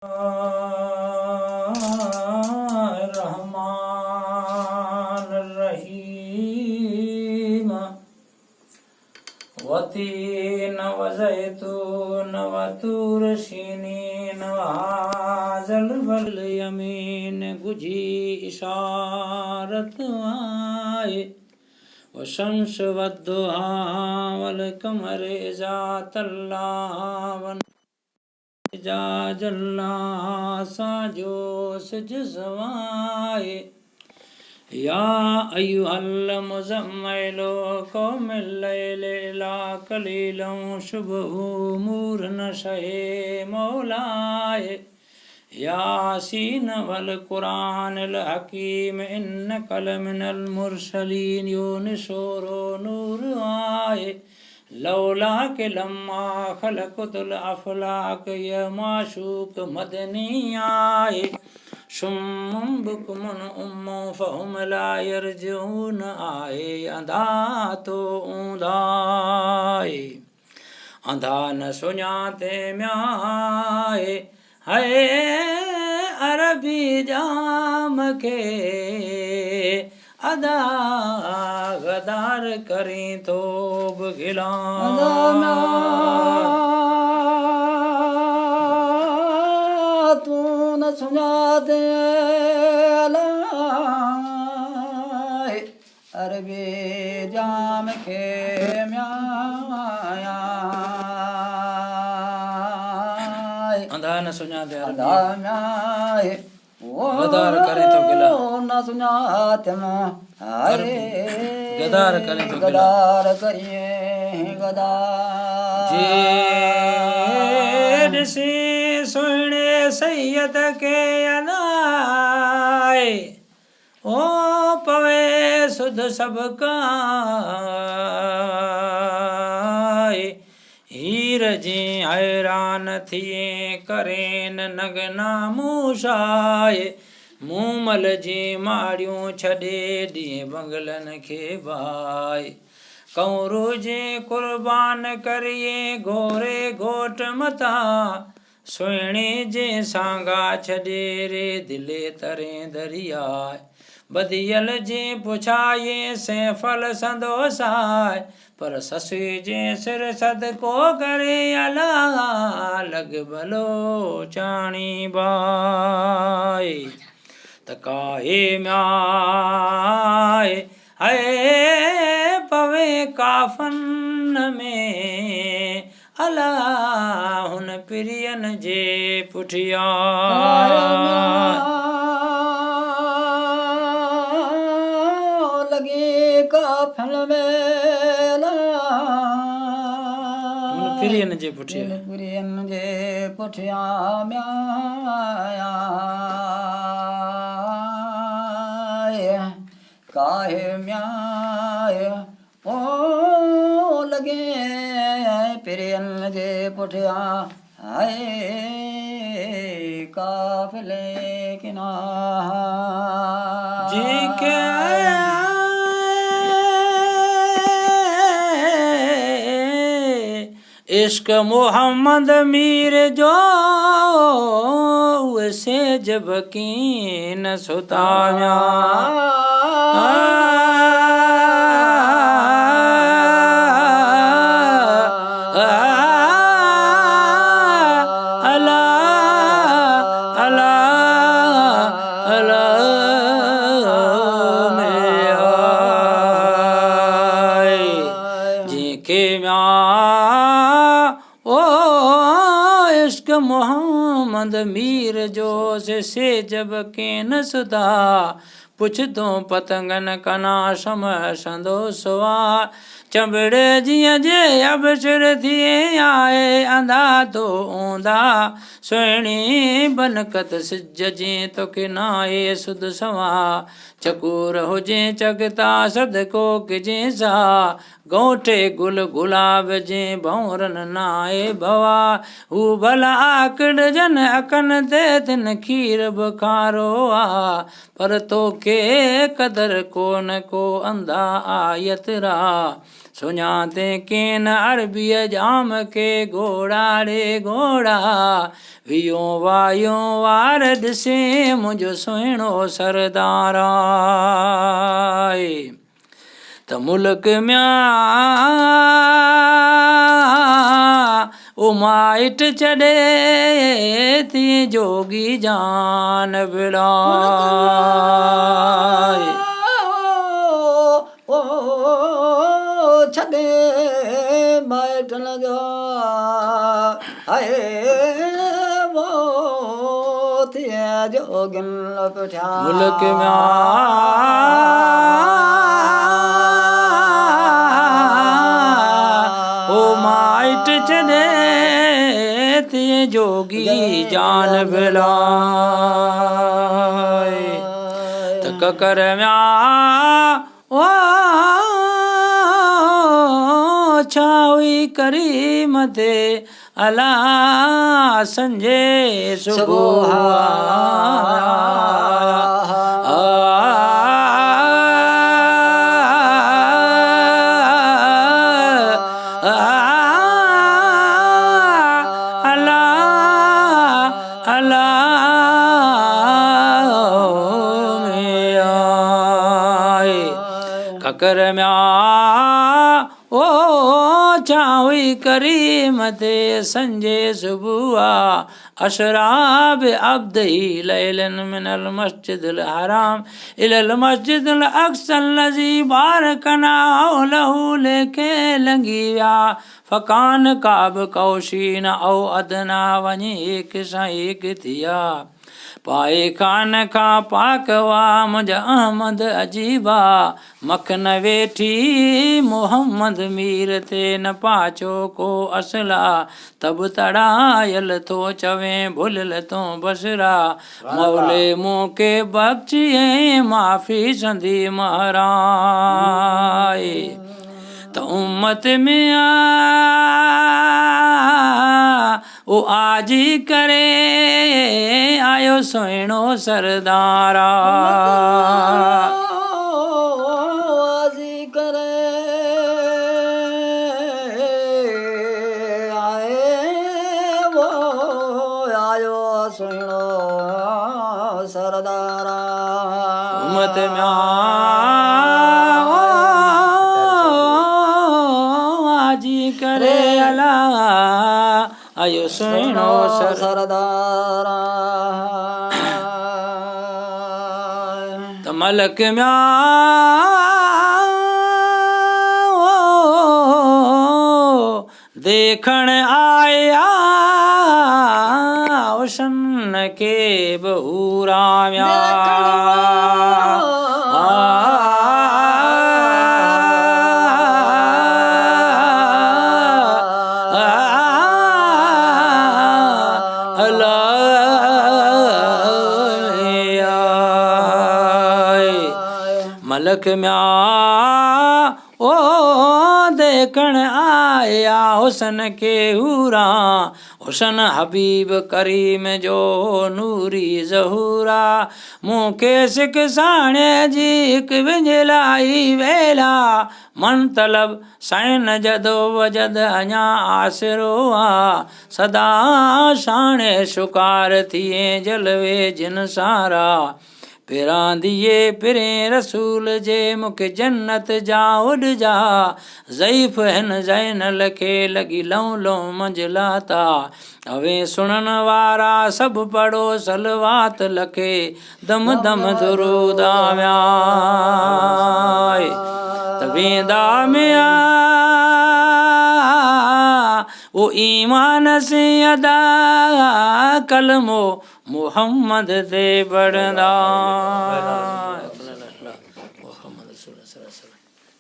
रहमान रहीम वतीन वज़ैतून वतूर सीनीन वहाज़ल बल यमीन गुझी इशारत आए वशम्स वद्दुहा वल कमर इज़ा तल्ला जा जल्ला साजोस जज़वाए या अय्युहल मुज़म्मिलो क़ुमिल लैल इला क़लीलन शुबहु मूर नशहे मौलाए यासीन वल क़ुरानिल हकीम इन्नका लमिनल मुरसलीन यूनुस नूर आए लौला के लम्मा खलक़तुल अफ़लाक ये माशूक मदनी आए शुम्मुम बुकुमुन उम्मो फ़हुम ला यरजून आए अंधा तो ऊंधाए अंधा न सुञाते म्याए है अरबी जाम के अदा गदार करें तो बगिला तू न सुना दे अरबे जाम के म्याया अंधा न सुना दे अंधा म्याए गदार करे तो गिला न सुनाते गदार करे तो गदार करिए गदार जेड से सुने सैयद के अनाए ओ पवे सुध सबका हीर जी हैरान थिए करेन नगना मूशाए मूमल जी माड़ियूं छॾे ॾींहं बंगलन खे भाए कंवरू जे कुर्बान करिए घोरे घोट मथा सुहिणे जे सांगा छॾे रे दिले तरे दरियाए बदियल जे पुछाए सैफल संदोसाए पर ससु जे सिर सदको करे अला लग भलो चाणी बाए तकाए म्याए है पवे काफन में अला हुन प्रियन जे पुठिया लगे काफन में प्रियन जे पुठिया म्याया काहे म्याय ओ लगे प्रियन जे पुठिया आए काफिले किनारे जी के इश्क मोहम्मद मीर जो से जब की न सुताया अला अला अला में आए जी के इश्क मोहम्मद मीर जो से जब के न सुधा पुछ तो पतंगन कना सम संदो सुआ चंबड़े जिया जे अब सिर थिए आए अंधा तो ऊंधा सुहिणी बनकत सिज जे तो किनाए सुध सवा चकोर हुजे चगता सदको किजे सा गोठे गुल गुलाब जे भौरन नाए भवा हू भला आकड़ जन अकन ते तिन खीर बुखारो आ पर तो के कदर को न को अंधा आयत रा सुञाते केन अरबीअ जाम के घोड़ा रे घोड़ा वियो वायो वार ॾिसे मुंहिंजो सुहिणो सरदार आहे त मुल्क में ओ माइट छॾे थी जोगी जान विड़ाए ओ छॾे माइटन जो आहे वो थिए जोगिन पुठिया मुल्क में ओ माइट छॾे थी जोगी जान विड़ाए त ककर में ओ छावी करीम ते अला संजे सुबुह ककर में ओ चावी करीम ते संजे सुबुह अशराब अब्दही लैलन मिनल मस्जिदिल हराम इलल मस्जिदिल अक्सल लज़ी बारकना हौलहु लेके लंघी विया फ़कान काब कौशीन औ अदना वञी हिकु सां हिकु थिया पाए खान खां पाकवा मुंहिंजा अहमद अजीबा मखन वेठी मोहम्मद मीर ते न पाचो को असला तब तड़ायल थो चवे भुलियल तो बसरा मौले मूंखे बख़्शिए माफ़ी संधी महाराए त उम्मत में ओ आजी करे आयो सुहिणो सरदारा आजी करे आए वो आयो सुहिणो सरदारा उम्मत में आजी करे अला आयो सुहिणो सरदारा त मलक में देखण आया हुसन के बहूरा मलक में ओ देखण आया हुसन के हूरा हुसन हबीब करीम जो नूरी ज़हूरा मूंखे सिक साणे जी हिकु विंझलाई वेला मन तलब साइन जदो वजद अञा आसिरो आ सदा साणे शुकार थिए जलवे जिन सारा पिरांदिए पिरे रसूल जे मूंखे जन्नत जा उॾजा ज़ईफ़ हिन ज़ैनल खे लॻी लऊं लऊं मंझलाता अवे सुणन वारा सभु पढ़ो सलवात लखे दम दम दुरूदा वियाए त वेंदा में ओ ईमान से अदा कलमो मोहम्मद ते पढ़ंदा